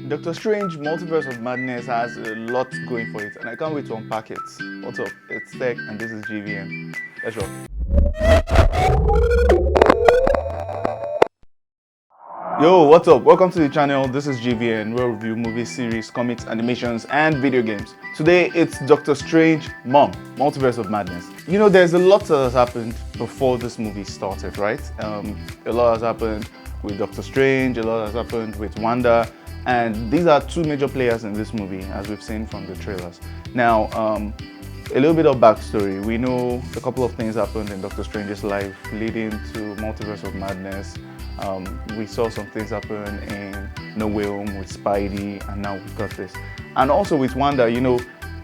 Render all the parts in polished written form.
Doctor Strange Multiverse of Madness has a lot going for it, and I can't wait to unpack it. What's up? It's Tech, and this is GVN. Let's rock. Yo, what's up? Welcome to the channel. This is GVN, where we review movies, series, comics, animations, and video games. Today, it's Doctor Strange Multiverse of Madness. You know, there's a lot that has happened before this movie started, right? A lot has happened with Doctor Strange, a lot has happened with Wanda, and these are two major players in this movie, as we've seen from the trailers. Now, a little bit of backstory. We know a couple of things happened in Doctor Strange's life leading to Multiverse of Madness. We saw some things happen in No Way Home with Spidey, and now we've got this. And also with Wanda, you know,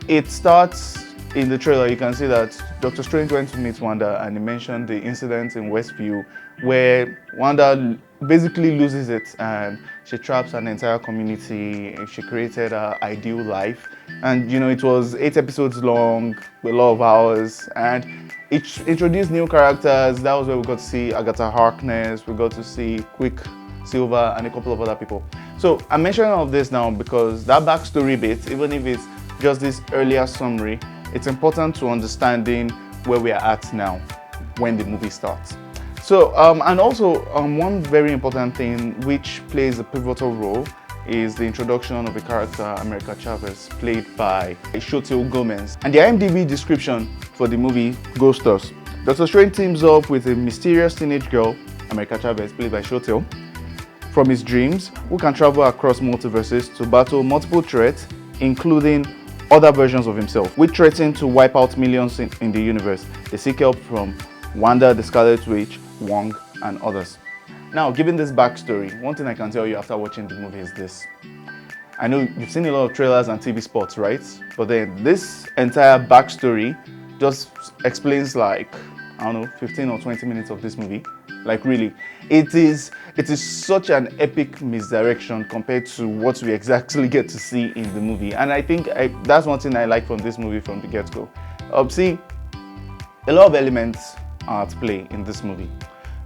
it starts in the trailer. You can see that Doctor Strange went to meet Wanda, and he mentioned the incident in Westview where Wanda basically loses it and she traps an entire community. She created her ideal life, and you know, it was 8 episodes long, a lot of hours, and it introduced new characters. That was where we got to see Agatha Harkness, we got to see Quicksilver, and a couple of other people. So I'm mentioning all of this now because that backstory bit, even if it's just this earlier summary, it's important to understanding where we are at now when the movie starts. So, and also one very important thing which plays a pivotal role is the introduction of a character, America Chavez, played by Xochitl Gomez. And the IMDb description for the movie goes thus: Doctor Strange teams up with a mysterious teenage girl, America Chavez, played by Xochitl, from his dreams, who can travel across multiverses to battle multiple threats, including other versions of himself, which threaten to wipe out millions in the universe. They seek help from Wanda, the Scarlet Witch, Wong, and others. Now, given this backstory, one thing I can tell you after watching the movie is this. I know you've seen a lot of trailers and TV spots, right? But then this entire backstory just explains, like, I don't know, 15 or 20 minutes of this movie. Like, really, it is such an epic misdirection compared to what we exactly get to see in the movie. And I think that's one thing I like from this movie from the get-go. See, a lot of elements are at play in this movie,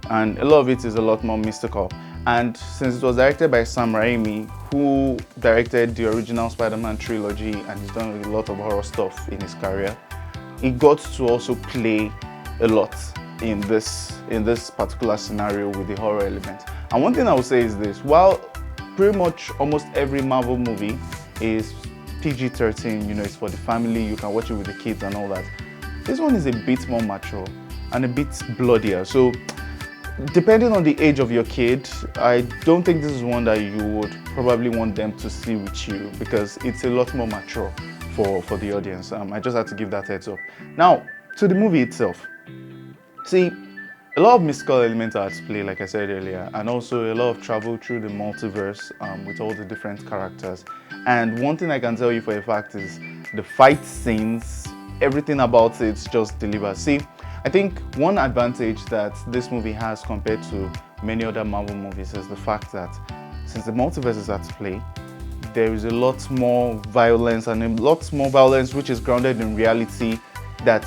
and a lot of it is a lot more mystical. And since it was directed by Sam Raimi, who directed the original Spider-Man trilogy, and he's done a lot of horror stuff in his career, he got to also play a lot in this particular scenario with the horror element. And one thing I would say is this: while pretty much almost every Marvel movie is PG-13, you know, it's for the family, you can watch it with the kids and all that, this one is a bit more mature and a bit bloodier. So depending on the age of your kid, I don't think this is one that you would probably want them to see with you, because it's a lot more mature for the audience. I just had to give that heads up. Now, to the movie itself. See, a lot of mystical elements are at play, like I said earlier, and also a lot of travel through the multiverse with all the different characters. And one thing I can tell you for a fact is the fight scenes, everything about it just delivers. See, I think one advantage that this movie has compared to many other Marvel movies is the fact that since the multiverse is at play, there is a lot more violence, and a lot more violence which is grounded in reality that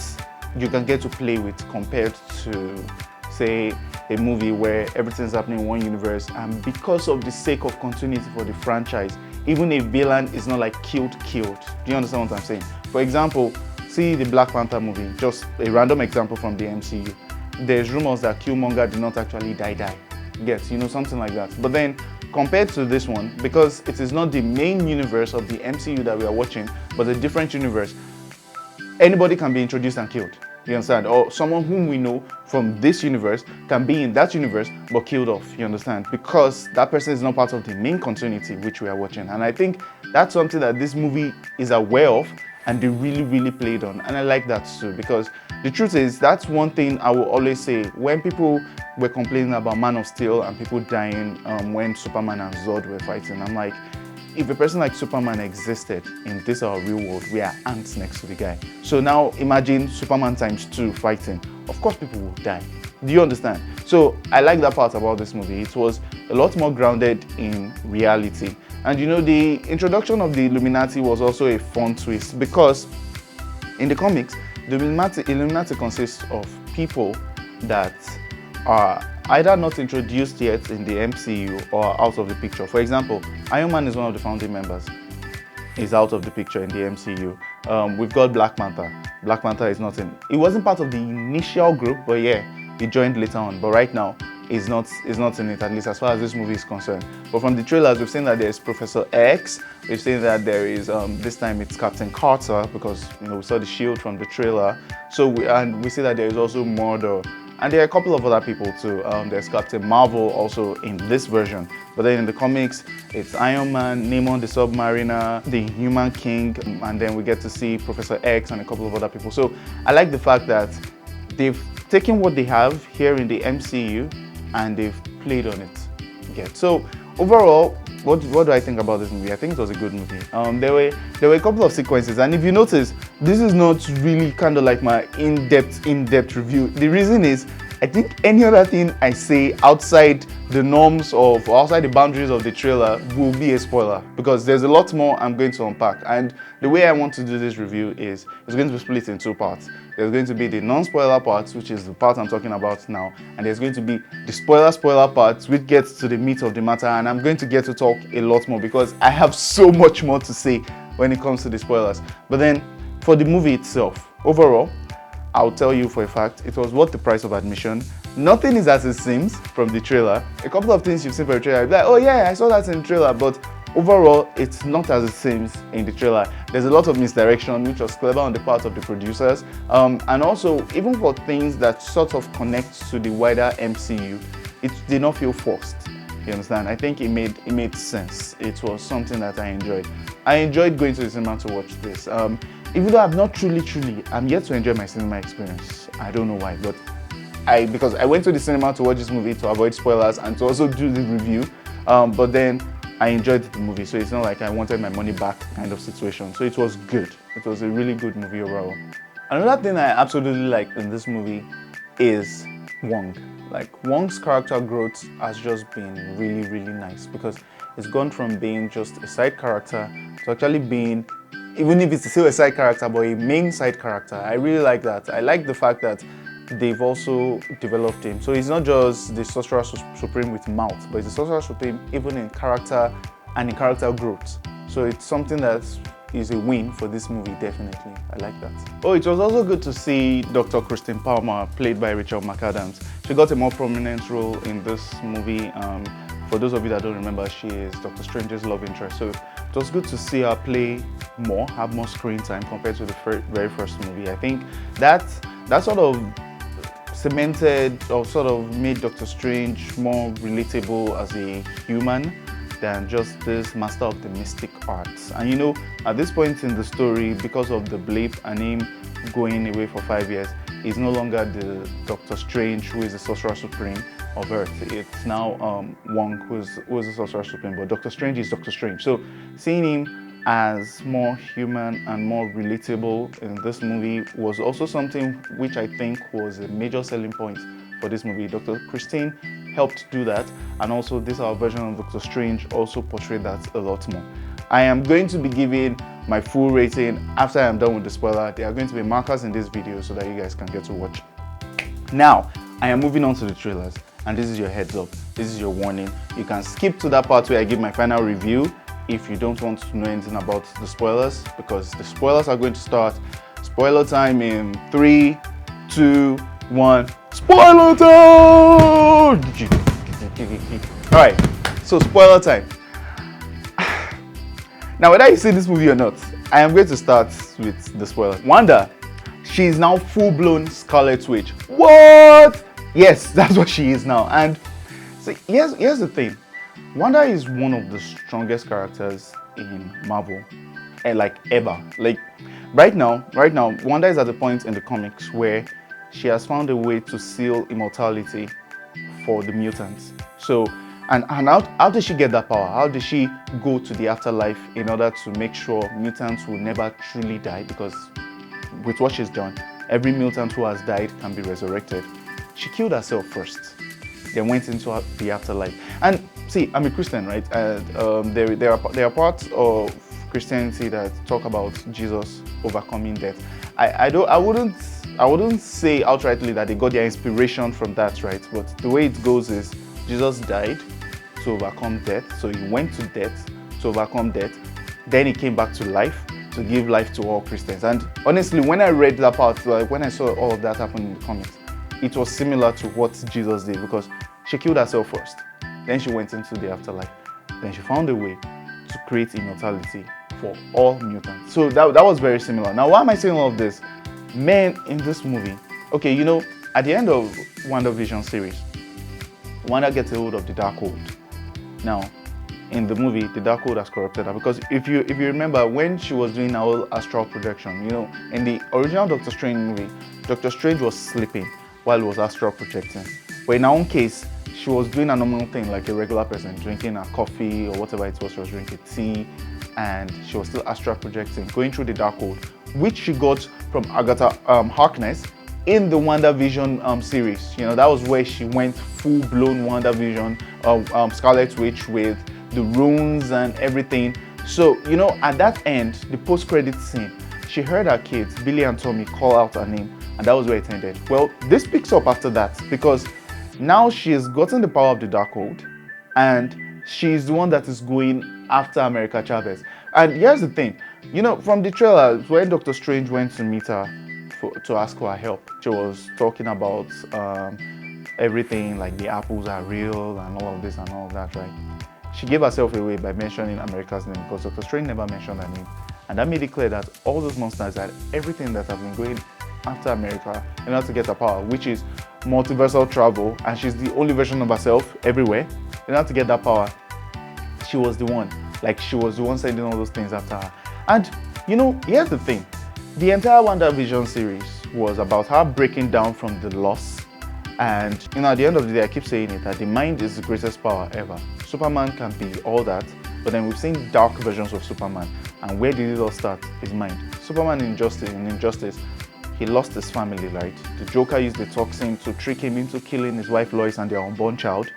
you can get to play with, compared to, say, a movie where everything's happening in one universe, and because of the sake of continuity for the franchise, even a villain is not like killed. Do you understand what I'm saying? For example, see the Black Panther movie, just a random example from the MCU. There's rumors that Killmonger did not actually die. Yes, you know, something like that. But then, compared to this one, because it is not the main universe of the MCU that we are watching, but a different universe, anybody can be introduced and killed. You understand? Or someone whom we know from this universe can be in that universe but killed off. You understand? Because that person is not part of the main continuity which we are watching. And I think that's something that this movie is aware of, and they really played on. And I like that too, because the truth is, that's one thing I will always say. When people were complaining about Man of Steel and people dying when Superman and Zod were fighting, I'm like, if a person like Superman existed in this our real world, we are ants next to the guy. So now imagine Superman ×2 fighting. Of course people will die. Do you understand? So I like that part about this movie. It was a lot more grounded in reality. And you know, the introduction of the Illuminati was also a fun twist, because in the comics, the Illuminati consists of people that are either not introduced yet in the MCU or out of the picture. For example, Iron Man is one of the founding members. He's out of the picture in the MCU. We've got Black Panther. Black Panther is not in. He wasn't part of the initial group, but yeah, he joined later on. But right now, he's not in it, at least as far as this movie is concerned. But from the trailers, we've seen that there's Professor X. We've seen that there is, this time it's Captain Carter, because we saw the shield from the trailer. So we see that there is also Mordor. And there are a couple of other people too. There's Captain Marvel also in this version. But then in the comics, it's Iron Man, Namor the Submariner, the Human King, and then we get to see Professor X and a couple of other people. So I like the fact that they've taken what they have here in the MCU and they've played on it. So overall, what do I think about this movie? I think it was a good movie. There were a couple of sequences, and if you notice, this is not really kind of like my in-depth review. The reason is, I think any other thing I say outside the norms of, or outside the boundaries of the trailer will be a spoiler, because there's a lot more I'm going to unpack. And the way I want to do this review is, it's going to be split in two parts. There's going to be the non-spoiler parts, which is the part I'm talking about now, and there's going to be the spoiler parts, which gets to the meat of the matter, and I'm going to get to talk a lot more because I have so much more to say when it comes to the spoilers. But then, for the movie itself, overall, I'll tell you for a fact, it was worth the price of admission. Nothing is as it seems from the trailer. A couple of things you've seen from the trailer, you'll be like, oh yeah, I saw that in the trailer, but overall, it's not as it seems in the trailer. There's a lot of misdirection, which was clever on the part of the producers. And also, even for things that sort of connect to the wider MCU, it did not feel forced. You understand? I think it made sense. It was something that I enjoyed. I enjoyed going to the cinema to watch this. Even though I've not I'm yet to enjoy my cinema experience. I don't know why, but because I went to the cinema to watch this movie to avoid spoilers and to also do the review. But then I enjoyed the movie, so it's not like I wanted my money back kind of situation. So it was good. It was a really good movie overall. Another thing I absolutely liked in this movie is Wong. Like, Wong's character growth has just been really, really nice, because it's gone from being just a side character to actually being, even if it's still a side character, but a main side character. I really like that. I like the fact that they've also developed him. So he's not just the Sorcerer Supreme with mouth, but he's the Sorcerer Supreme even in character and in character growth. So it's something that is a win for this movie, definitely. I like that. Oh, it was also good to see Dr. Christine Palmer, played by Rachel McAdams. She got a more prominent role in this movie. For those of you that don't remember, she is Doctor Strange's love interest. So it was good to see her play more, have more screen time compared to the very first movie. I think that sort of cemented or sort of made Doctor Strange more relatable as a human than just this master of the mystic arts. And at this point in the story, because of the blip and him going away for 5 years, he's no longer the Doctor Strange who is the Sorcerer Supreme of Earth. It's now Wong who is the Sorcerer Supreme, but Doctor Strange is Doctor Strange. So seeing him as more human and more relatable in this movie was also something which I think was a major selling point for this movie. Dr. Christine helped do that, and also this our version of Doctor Strange also portrayed that a lot more. I am going to be giving my full rating after I am done with the spoiler. There are going to be markers in this video so that you guys can get to watch. Now, I am moving on to the trailers, and this is your heads up. This is your warning. You can skip to that part where I give my final review if you don't want to know anything about the spoilers, because the spoilers are going to start. Spoiler time in 3, 2, 1. Spoiler time! Alright, so spoiler time. Now, whether you see this movie or not, I am going to start with the spoiler. Wanda, she is now full-blown Scarlet Witch. What? Yes, that's what she is now. And see, here's the thing. Wanda is one of the strongest characters in Marvel, like ever. Like right now, Wanda is at the point in the comics where she has found a way to seal immortality for the mutants. So, and how did she get that power? How did she go to the afterlife in order to make sure mutants will never truly die? Because with what she's done, every mutant who has died can be resurrected. She killed herself first, then went into the afterlife. And see, I'm a Christian, right? There are parts of Christianity that talk about Jesus overcoming death. I wouldn't I wouldn't say outrightly that they got their inspiration from that, right? But the way it goes is Jesus died to overcome death. So he went to death to overcome death. Then he came back to life to give life to all Christians. And honestly, when I read that part, like when I saw all of that happen in the comics, it was similar to what Jesus did, because she killed herself first. Then she went into the afterlife. Then she found a way to create immortality for all mutants. So that was very similar. Now, why am I saying all of this? Men in this movie, okay, you know, at the end of WandaVision series, Wanda gets a hold of the Darkhold. Now, in the movie, the Darkhold has corrupted her, because if you remember, when she was doing her whole astral projection, you know, in the original Doctor Strange movie, Doctor Strange was sleeping while he was astral projecting. But in her own case, she was doing a normal thing like a regular person, drinking a coffee or whatever it was she was drinking, tea, and she was still astral projecting, going through the Darkhold, which she got from Agatha Harkness in the WandaVision series. You know, that was where she went full-blown WandaVision, Scarlet Witch with the runes and everything. So, you know, at that end, the post-credit scene, she heard her kids, Billy and Tommy, call out her name, and that was where it ended. Well, this picks up after that, because now she has gotten the power of the Darkhold, and she's the one that is going after America Chavez. And here's the thing, you know, from the trailer, when Doctor Strange went to meet her to ask for her help, she was talking about everything, like the apples are real and all of this and all of that, right? She gave herself away by mentioning America's name, because Doctor Strange never mentioned her name. And that made it clear that all those monsters had everything that have been going after America in order to get her power, which is multiversal travel, and she's the only version of herself everywhere. In order to get that power, she was the one. Like, she was the one sending all those things after her. And, you know, here's the thing. The entire WandaVision series was about her breaking down from the loss. And, you know, at the end of the day, I keep saying it, that the mind is the greatest power ever. Superman can be all that, but then we've seen dark versions of Superman. And where did it all start? His mind. Superman in Injustice, he lost his family, right? The Joker used the toxin to trick him into killing his wife Lois and their unborn child.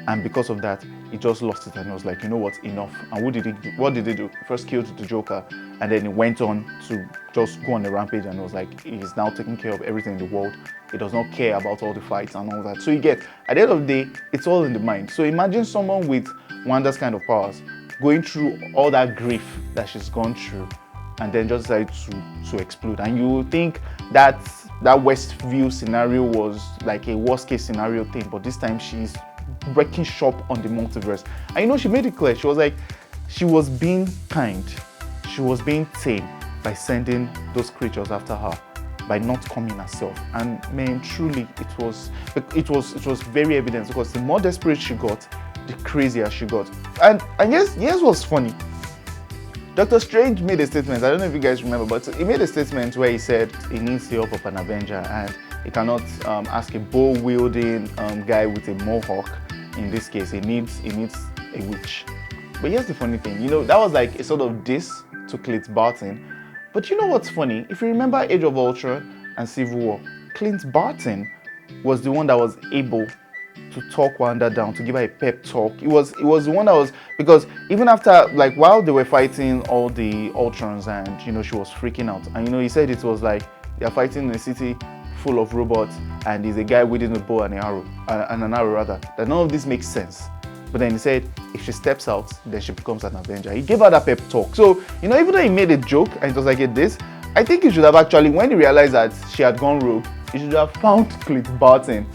And because of that, he just lost it, and he was like, you know what, enough. And what did he do? He first killed the Joker, and then he went on to just go on a rampage, and was like, he's now taking care of everything in the world. He does not care about all the fights and all that. So you get, at the end of the day, it's all in the mind. So imagine someone with Wanda's kind of powers going through all that grief that she's gone through, and then just decided to explode. And you would think that Westview scenario was like a worst case scenario thing, but this time she's wrecking shop on the multiverse. And you know, she made it clear, she was like, she was being kind, she was being tame by sending those creatures after her, by not coming herself. And man, truly, it was very evident, because the more desperate she got, the crazier she got. And yes, what's funny, Doctor Strange made a statement, I don't know if you guys remember, but he made a statement where he said he needs the help of an Avenger, and he cannot ask a bow-wielding guy with a mohawk. In this case, he needs a witch. But here's the funny thing, you know, that was like a sort of diss to Clint Barton. But you know what's funny? If you remember Age of Ultron and Civil War, Clint Barton was the one that was able to talk Wanda down, to give her a pep talk. It was the one that was, because even after, like, while they were fighting all the Ultrons, and you know, she was freaking out, and you know, he said it was like they're fighting in a city full of robots, and there's a guy wielding a bow and an arrow rather, that none of this makes sense. But then he said, if she steps out, then she becomes an Avenger. He gave her that pep talk. So, you know, even though he made a joke and it was like this, I think he should have actually, when he realized that she had gone rogue, he should have found Clint Barton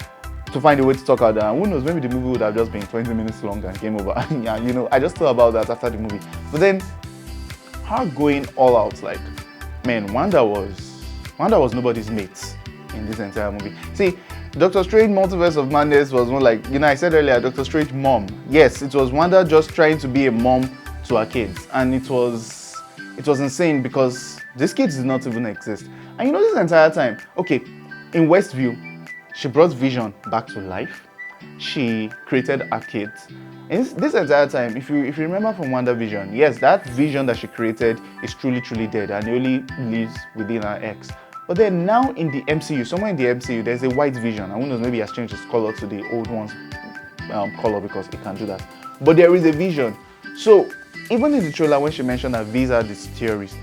to find a way to talk her down. Who knows, maybe the movie would have just been 20 minutes long and came over. Yeah, you know, I just thought about that after the movie. But then, her going all out, like, man, Wanda was nobody's mate in this entire movie. See, Doctor Strange Multiverse of Madness was more like, you know, I said earlier, Doctor Strange mom. Yes, it was Wanda just trying to be a mom to her kids, and it was insane, because these kids did not even exist. And you know, this entire time, okay, in Westview, she brought Vision back to life. She created her kids. And this entire time, if you remember from WandaVision, yes, that Vision that she created is truly dead, and he only lives within her ex. But then now in the MCU, somewhere in the MCU, there's a white Vision. And who knows, maybe he has changed his color to the old one's color, because he can do that. But there is a Vision. So even in the trailer, when she mentioned that these are these theories,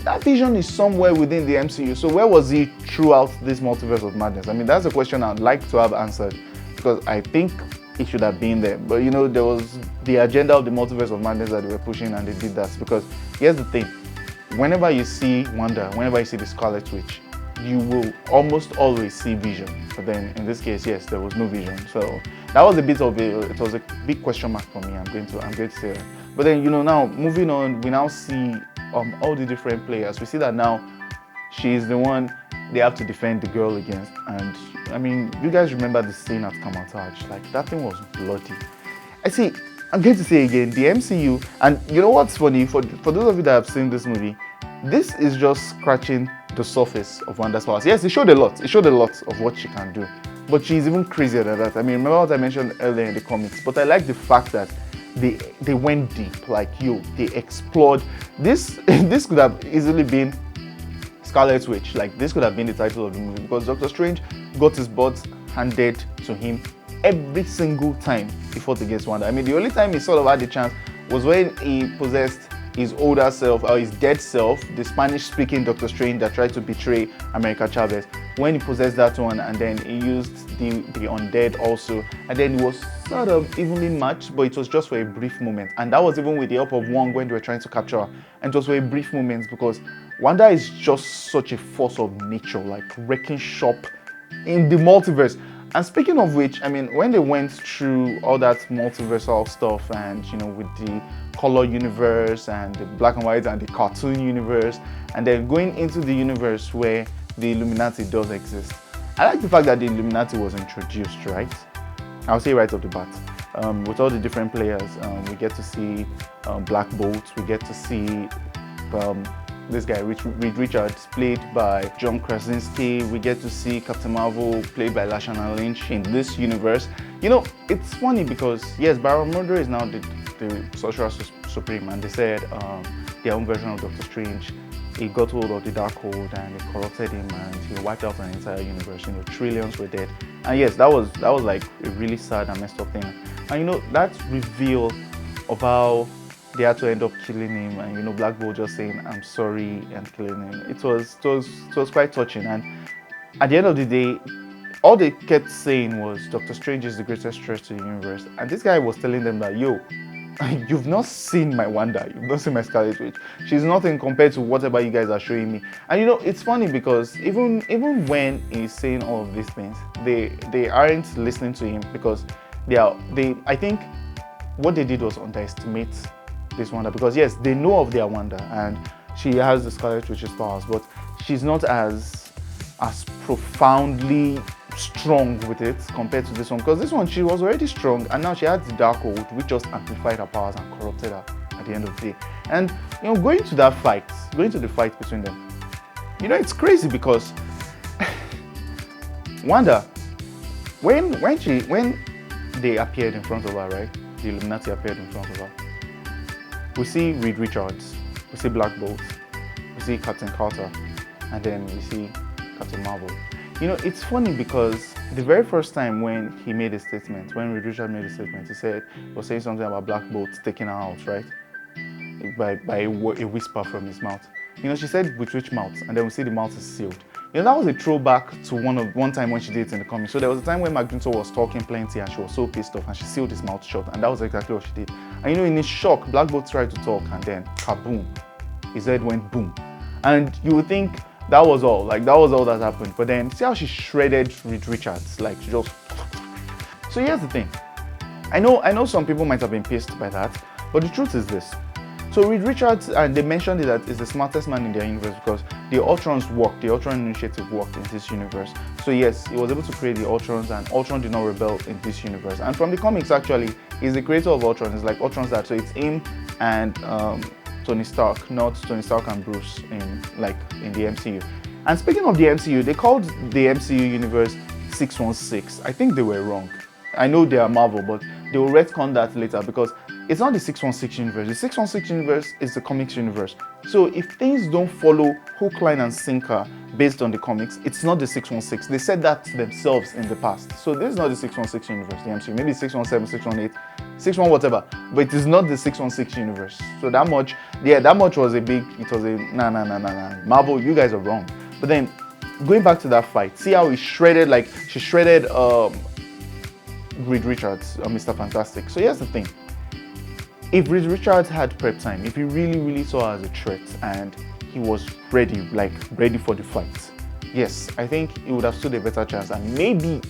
that Vision is somewhere within the MCU. So where was he throughout this multiverse of madness? I mean, that's a question I'd like to have answered, because I think it should have been there. But there was the agenda of the multiverse of madness that they were pushing, and they did that. Because here's the thing: whenever you see Wanda, whenever you see the Scarlet Witch, you will almost always see Vision. But then in this case, yes, there was no Vision. So that was a bit of it was a big question mark for me. I'm going to say that. But then now moving on, we now see all the different players. We see that now she is the one they have to defend the girl against. And I mean, you guys remember the scene at Kamatage? Like, that thing was bloody. I'm going to say again, the MCU, and you know what's funny, for those of you that have seen this movie, this is just scratching the surface of Wanda's powers. Yes, it showed a lot of what she can do, but she's even crazier than that. I mean, remember what I mentioned earlier in the comics, but I like the fact that they went deep. Like, they explored this. This could have easily been Scarlet Witch. Like, this could have been the title of the movie, because Doctor Strange got his butt handed to him every single time he fought against Wanda. I mean, the only time he sort of had the chance was when he possessed his older self, or his dead self, the Spanish-speaking Doctor Strange that tried to betray America Chavez. When he possessed that one, and then he used the undead also, and then it was sort of evenly matched, but it was just for a brief moment. And that was even with the help of Wong when they were trying to capture her. And it was for a brief moment, because Wanda is just such a force of nature, like wrecking shop in the multiverse. And speaking of which, I mean, when they went through all that multiversal stuff, and with the color universe and the black and white and the cartoon universe, and then going into the universe where the Illuminati does exist, I like the fact that the Illuminati was introduced, right? I'll say right off the bat. With all the different players, we get to see Black Bolt, we get to see this guy, Reed Richards, played by John Krasinski. We get to see Captain Marvel, played by Lashana Lynch, in this universe. It's funny because, yes, Baron Mordo is now the Sorcerer Supreme, and they said their own version of Doctor Strange, he got hold of the Darkhold and it corrupted him, and he wiped out an entire universe. Trillions were dead. And yes, that was like a really sad and messed up thing. And that reveal of how they had to end up killing him, and Black Bolt just saying I'm sorry and killing him. It was quite touching. And at the end of the day, all they kept saying was Doctor Strange is the greatest threat to the universe. And this guy was telling them that, yo, you've not seen my Wanda, you've not seen my Scarlet Witch. She's nothing compared to whatever you guys are showing me. And it's funny because even when he's saying all of these things, they aren't listening to him, because I think what they did was underestimate this Wanda, because yes, they know of their Wanda and she has the Scarlet Witch's powers, but she's not as profoundly strong with it compared to this one, because this one, she was already strong, and now she had the Darkhold, which just amplified her powers and corrupted her at the end of the day. And going to the fight between them, it's crazy, because Wanda, when they appeared in front of her, right, the Illuminati appeared in front of her, we see Reed Richards, we see Black Bolt, we see Captain Carter, and then we see Captain Marvel. It's funny because the very first time when he made a statement, when Reed Richards made a statement, he was saying something about Black Bolt taking her out, right? By a whisper from his mouth. She said with which mouth, and then we see the mouth is sealed. That was a throwback to one time when she did it in the comics. So there was a time when Magneto was talking plenty and she was so pissed off and she sealed his mouth shut, and that was exactly what she did. And in his shock, Black Bolt tried to talk, and then kaboom, his head went boom. And you would think that was all that happened. But then see how she shredded Reed Richards, like just. So here's the thing. I know some people might have been pissed by that, but the truth is this. So Reed Richards, and they mentioned it, that is the smartest man in their universe, because the Ultrons worked, the Ultron initiative worked in this universe. So yes, he was able to create the Ultrons, and Ultron did not rebel in this universe. And from the comics, actually, he's the creator of Ultron. It's like Ultron's dad. So it's him and Tony Stark, not Tony Stark and Bruce in the MCU. And speaking of the MCU, they called the MCU universe 616. I think they were wrong. I know they are Marvel, but they will retcon that later, because it's not the 616 universe. The 616 universe is the comics universe. So if things don't follow hook, line, and sinker based on the comics, it's not the 616. They said that themselves in the past. So this is not the 616 universe, the MCU. Maybe 617, 618. 6-1 whatever, but it is not the 616 universe. So that much, yeah, that much was a big, it was a nah. Marvel, you guys are wrong. But then going back to that fight, see how he shredded, like she shredded Reed Richards, Mr. Fantastic. So here's the thing. If Reed Richards had prep time, if he really saw her as a threat and he was ready, like ready for the fight, yes, I think he would have stood a better chance and maybe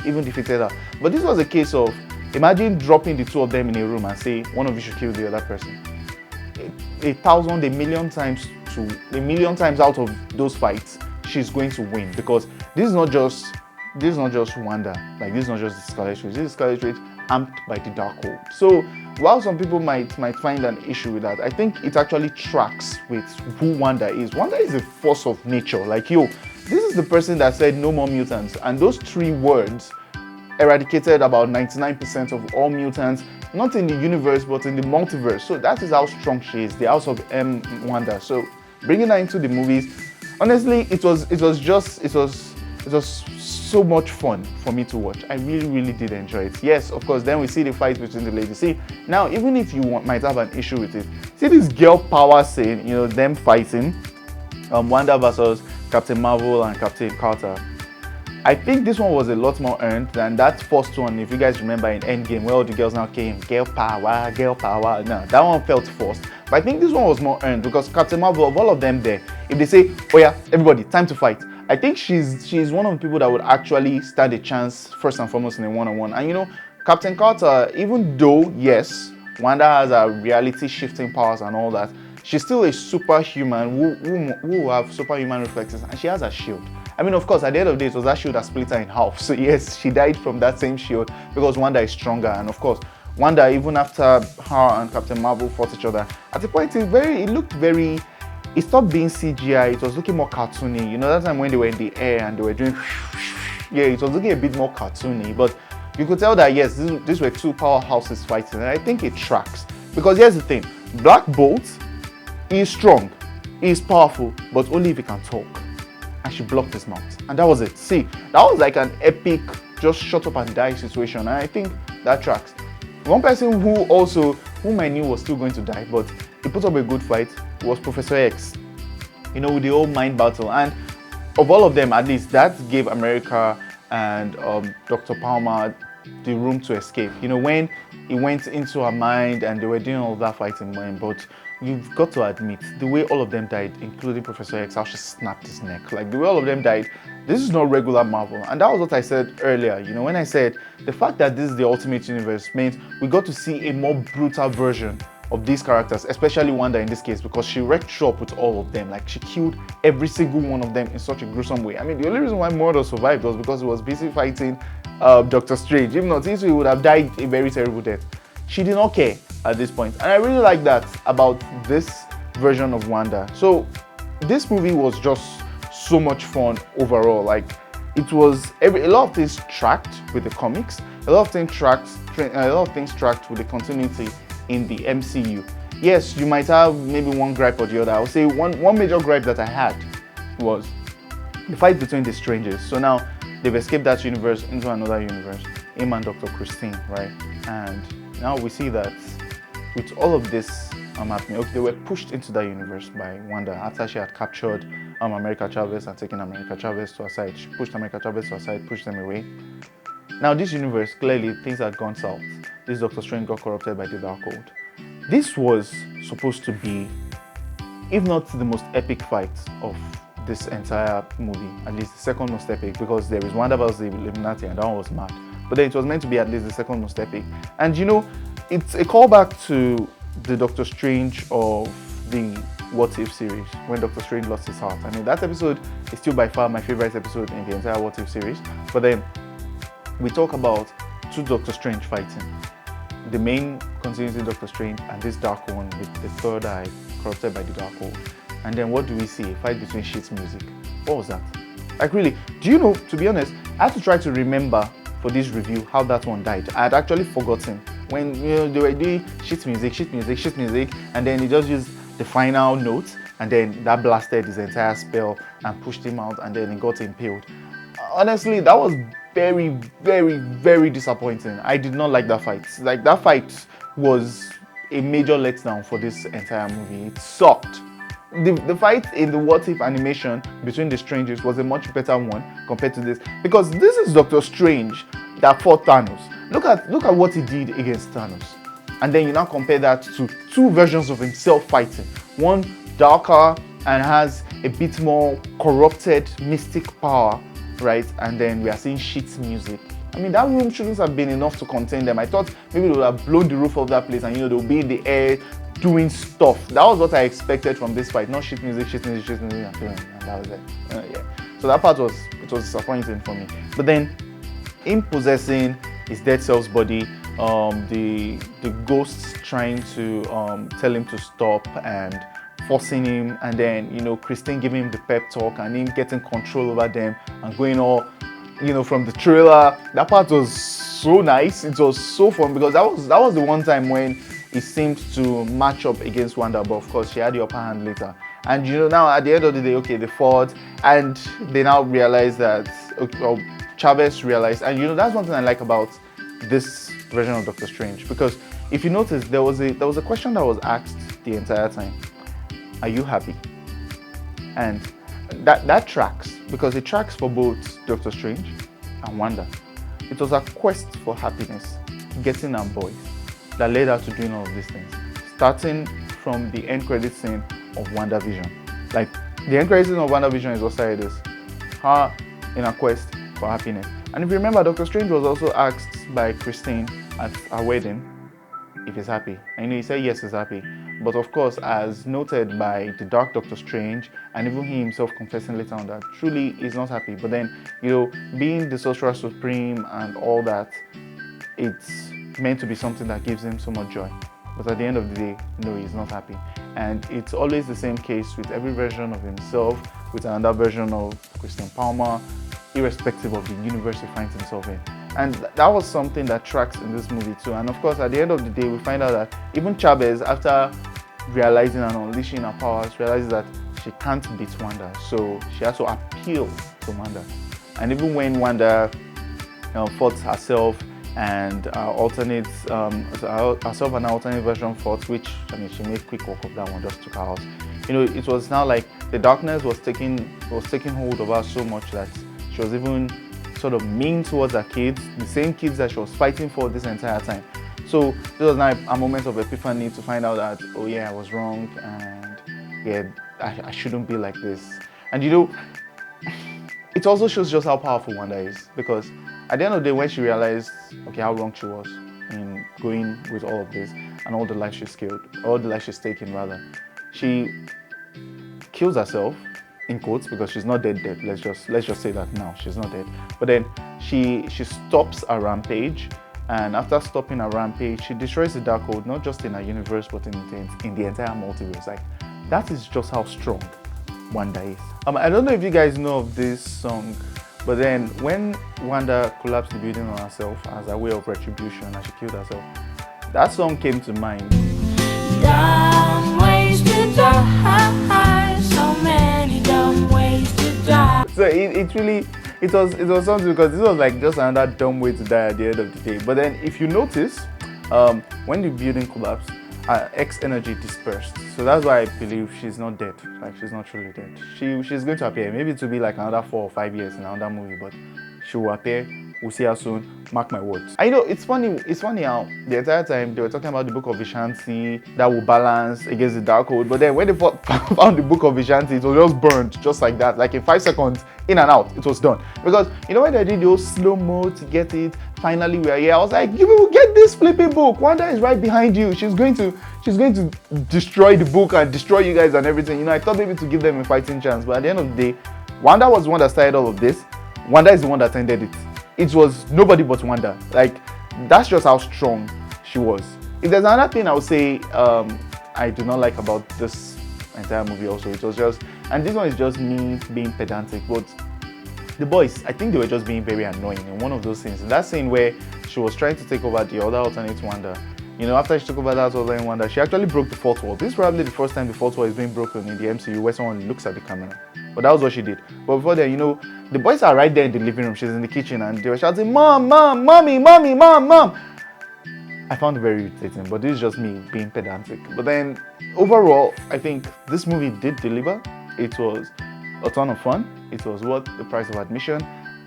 even defeated her. But this was a case of, imagine dropping the two of them in a room and say one of you should kill the other person. A million times out of those fights, she's going to win, because this is not just Wanda, like this is not just the Scarlet Witch. This is Scarlet Witch amped by the Darkhold. So while some people might find an issue with that, I think it actually tracks with who Wanda is. Wanda is a force of nature. Like, yo, this is the person that said no more mutants, and those 3 words eradicated about 99% of all mutants, not in the universe but in the multiverse. So that is how strong she is, the House of M Wanda. So bringing her into the movies, honestly, it was so much fun for me to watch. I really did enjoy it. Yes, of course, then we see the fight between the ladies. See, now even if you might have an issue with it, see this girl power scene, you know, them fighting, Wanda versus Captain Marvel and Captain Carter. I think this one was a lot more earned than that first one, if you guys remember in Endgame, where all the girls now came, girl power. No, that one felt forced. But I think this one was more earned, because Captain Marvel, of all of them there, if they say, oh yeah, everybody, time to fight, I think she's one of the people that would actually stand a chance first and foremost in a one-on-one. And you know, Captain Carter, even though, yes, Wanda has a reality shifting powers and all that, she's still a superhuman who have superhuman reflexes, and she has a shield. I mean, of course, at the end of the day, it was that shield that split her in half. So yes, she died from that same shield because Wanda is stronger. And of course, Wanda, even after her and Captain Marvel fought each other, at the point it looked very, it stopped being CGI, it was looking more cartoony. You know, that time when they were in the air and they were doing, yeah, it was looking a bit more cartoony. But you could tell that, yes, these were 2 powerhouses fighting. And I think it tracks. Because here's the thing, Black Bolt is strong, he is powerful, but only if he can talk. And she blocked his mouth. And that was it. See, that was like an epic, just shut up and die situation. And I think that tracks. One person whom I knew was still going to die, but he put up a good fight, was Professor X. You know, with the old mind battle. And of all of them, at least, that gave America and Dr. Palmer the room to escape. You know, when he went into her mind and they were doing all that fighting, but you've got to admit, the way all of them died, including Professor X, how she snapped his neck. Like, the way all of them died, this is not regular Marvel. And that was what I said earlier. You know, when I said the fact that this is the Ultimate Universe means we got to see a more brutal version of these characters, especially Wanda in this case, because she wrecked shop with all of them. Like, she killed every single one of them in such a gruesome way. I mean, the only reason why Mordor survived was because he was busy fighting Doctor Strange. If not, he would have died a very terrible death. She did not care at this point. And I really like that about this version of Wanda. So this movie was just so much fun overall. Like, it was a lot of things tracked with the comics, a lot of things tracked with the continuity in the MCU. Yes, you might have maybe one gripe or the other. I would say one major gripe that I had was the fight between the strangers. So now they've escaped that universe into another universe, him and Dr. Christine, right? And now we see that with all of this happening, okay, they were pushed into that universe by Wanda after she had captured America Chavez and taken America Chavez to her side. She pushed America Chavez to her side, pushed them away. Now this universe, clearly things had gone south. This Doctor Strange got corrupted by the Darkhold. This was supposed to be, if not the most epic fight of this entire movie, at least the second most epic, because there is Wanda vs. the Illuminati and that one was mad. But then it was meant to be at least the second most epic. And you know, it's a callback to the Doctor Strange of the What If series, when Doctor Strange lost his heart. I mean, that episode is still by far my favorite episode in the entire What If series. But then we talk about 2 Doctor Strange fighting. The main continuity Doctor Strange and this dark one with the third eye corrupted by the Darkhold. And then what do we see? A fight between Sheet's music. What was that? Like, really, do you know, to be honest, I had to try to remember for this review how that one died. I had actually forgotten when, you know, they were doing Sheet's music, and then he just used the final note, and then that blasted his entire spell and pushed him out, and then he got impaled. Honestly, that very, very, very disappointing. I did not like that fight. Like, that fight was a major letdown for this entire movie. It sucked. The fight in the What If animation between the Strangers was a much better one compared to this, because this is Doctor Strange that fought Thanos. Look at what he did against Thanos, and then you now compare that to two versions of himself fighting. One darker and has a bit more corrupted mystic power, right? And then we are seeing shit music. I mean, that room shouldn't have been enough to contain them. I thought maybe they would have blown the roof off that place and, they'll be in the air doing stuff. That was what I expected from this fight. Not shit music, and that was it. Yeah. So that part was disappointing for me. But then, in possessing his dead self's body, the ghosts trying to tell him to stop and forcing him, and then Christine giving him the pep talk and him getting control over them and going all from the trailer. That part was so nice. It was so fun, because that was the one time when it seemed to match up against Wanda, but of course she had the upper hand later. And now at the end of the day, okay, they fought and they now realize that, Chavez realized, and that's one thing I like about this version of Doctor Strange, because if you notice, there was a question that was asked the entire time: are you happy? And that tracks, because it tracks for both Doctor Strange and Wanda. It was a quest for happiness, getting her boys, that led her to doing all of these things, starting from the end credit scene of WandaVision. Like, the end credit scene of WandaVision is what started this, her in a quest for happiness. And if you remember, Doctor Strange was also asked by Christine at her wedding if he's happy, and he said yes, he's happy. But of course, as noted by the Dark Doctor Strange, and even he himself confessing later on, that truly he's not happy. But then, being the Sorcerer Supreme and all that, it's meant to be something that gives him so much joy. But at the end of the day, no, he's not happy. And it's always the same case with every version of himself, with another version of Christian Palmer, irrespective of the universe he finds himself in. And that was something that tracks in this movie too. And of course, at the end of the day, we find out that even Chavez, after realizing and unleashing her powers, realizes that she can't beat Wanda. So she has to appeal to Wanda. And even when Wanda fought herself and herself and her alternate version fought, which, she made quick work of that one, just took her out. It was now like the darkness was taking hold of her so much that she was even sort of mean towards her kids, the same kids that she was fighting for this entire time. So this was now a moment of epiphany to find out that, oh yeah, I was wrong, and yeah, I shouldn't be like this. And it also shows just how powerful Wanda is, because at the end of the day, when she realized, okay, how wrong she was in going with all of this and all the lives she's killed, all the lives she's taken rather, she kills herself, in quotes, because she's not dead. Let's just say that now, she's not dead. But then she stops a rampage, and after stopping a rampage, she destroys the Darkhold, not just in her universe, but in the entire multiverse. Like, that is just how strong Wanda is. I don't know if you guys know of this song, but then when Wanda collapsed the building on herself as a way of retribution and she killed herself, that song came to mind. Dumb ways to die, so many dumb ways to die. So it was something, because this was like just another dumb way to die at the end of the day. But then if you notice, when the building collapsed, X energy dispersed. So that's why I believe she's not dead. Like, she's not truly dead. She's going to appear. Maybe it will be like another 4 or 5 years in another movie, but she will appear. We'll see her soon. Mark my words. I know it's funny how the entire time they were talking about the Book of Vishanti that will balance against the Darkhold, but then when they found the Book of Vishanti, it was just burned just like that. Like in 5 seconds, in and out, it was done. Because when they did those slow-mo to get it, finally we are here. I was like, you will get this flipping book. Wanda is right behind you. She's going to destroy the book and destroy you guys and everything. I thought maybe to give them a fighting chance, but at the end of the day, Wanda was the one that started all of this. Wanda is the one that ended it. It was nobody but Wanda. Like, that's just how strong she was. If there's another thing I would say I do not like about this entire movie also, it was just, and this one is just me being pedantic, but the boys, I think they were just being very annoying in one of those scenes. In that scene where she was trying to take over the other alternate Wanda, after she took over that alternate Wanda, she actually broke the fourth wall. This is probably the first time the fourth wall is being broken in the MCU where someone looks at the camera. But that was what she did. But before then, you know, the boys are right there in the living room. She's in the kitchen and they were shouting, "Mom, mom, mommy, mommy, mom, mom." I found it very irritating, but this is just me being pedantic. But then, overall, I think this movie did deliver. It was a ton of fun. It was worth the price of admission.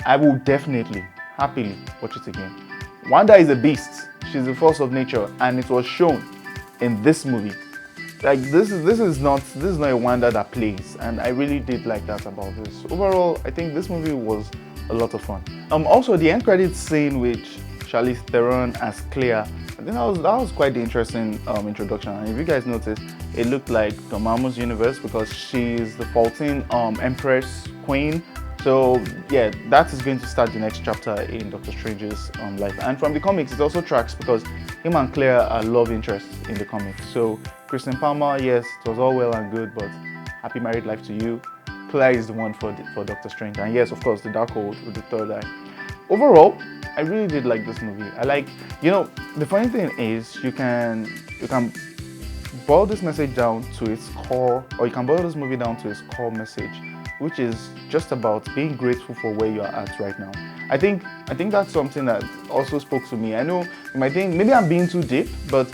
I will definitely, happily watch it again. Wanda is a beast. She's a force of nature, and it was shown in this movie. Like this is not a Wanda that plays, and I really did like that about this. Overall, I think this movie was a lot of fun. Also the end credits scene with Charlize Theron as Claire, I think that was quite the interesting introduction. And if you guys noticed, it looked like Dormammu's universe because she's the 14th Empress Queen. So yeah, that is going to start the next chapter in Doctor Strange's life. And from the comics, it also tracks because him and Claire are love interests in the comics. So Kristen Palmer, yes, it was all well and good, but happy married life to you. Claire is the one for Doctor Strange. And yes, of course, the Darkhold with the third eye. Overall, I really did like this movie. I like, you know, the funny thing is you can boil this message down to its core, or you can boil this movie down to its core message, which is just about being grateful for where you are at right now. I think that's something that also spoke to me. I know you might think maybe I'm being too deep, but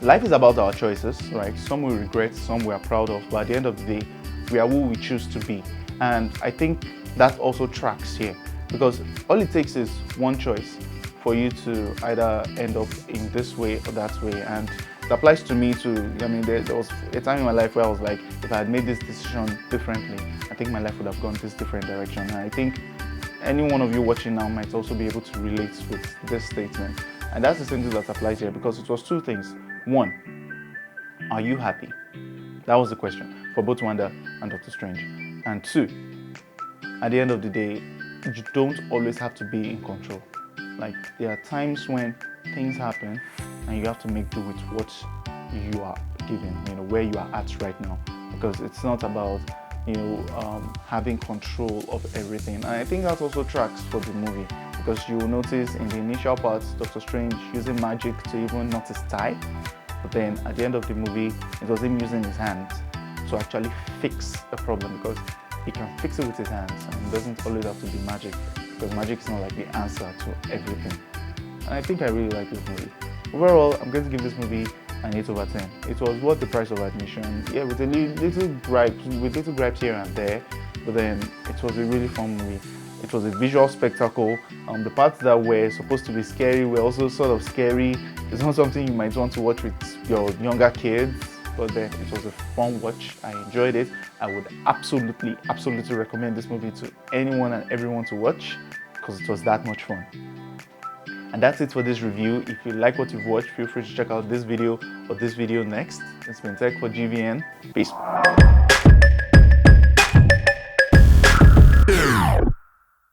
life is about our choices, right? Some we regret, some we are proud of, but at the end of the day, we are who we choose to be. And I think that also tracks here, because all it takes is one choice for you to either end up in this way or that way. And it applies to me too. I mean, there was a time in my life where I was like, if I had made this decision differently, I think my life would have gone this different direction. And I think any one of you watching now might also be able to relate with this statement. And that's the sentence that applies here, because it was two things. One, are you happy? That was the question for both Wanda and Doctor Strange. And two, at the end of the day, you don't always have to be in control. Like, there are times when things happen and you have to make do with what you are given, you know, where you are at right now. Because it's not about, you know, having control of everything. And I think that also tracks for the movie, because you will notice in the initial parts, Doctor Strange using magic to even knot his tie. But then at the end of the movie, it was him using his hands to actually fix a problem, because he can fix it with his hands, and it doesn't always have to be magic, because magic is not like the answer to everything. And I think I really like this movie. Overall, I'm going to give this movie an 8 over 10. It was worth the price of admission. Yeah, with a little gripes here and there, but then it was a really fun movie. It was a visual spectacle. The parts that were supposed to be scary were also sort of scary. It's not something you might want to watch with your younger kids, but then it was a fun watch. I enjoyed it. I would absolutely recommend this movie to anyone and everyone to watch, because it was that much fun. And that's it for this review. If you like what you've watched, feel free to check out this video or this video next. It's been Tech for GVN. Peace.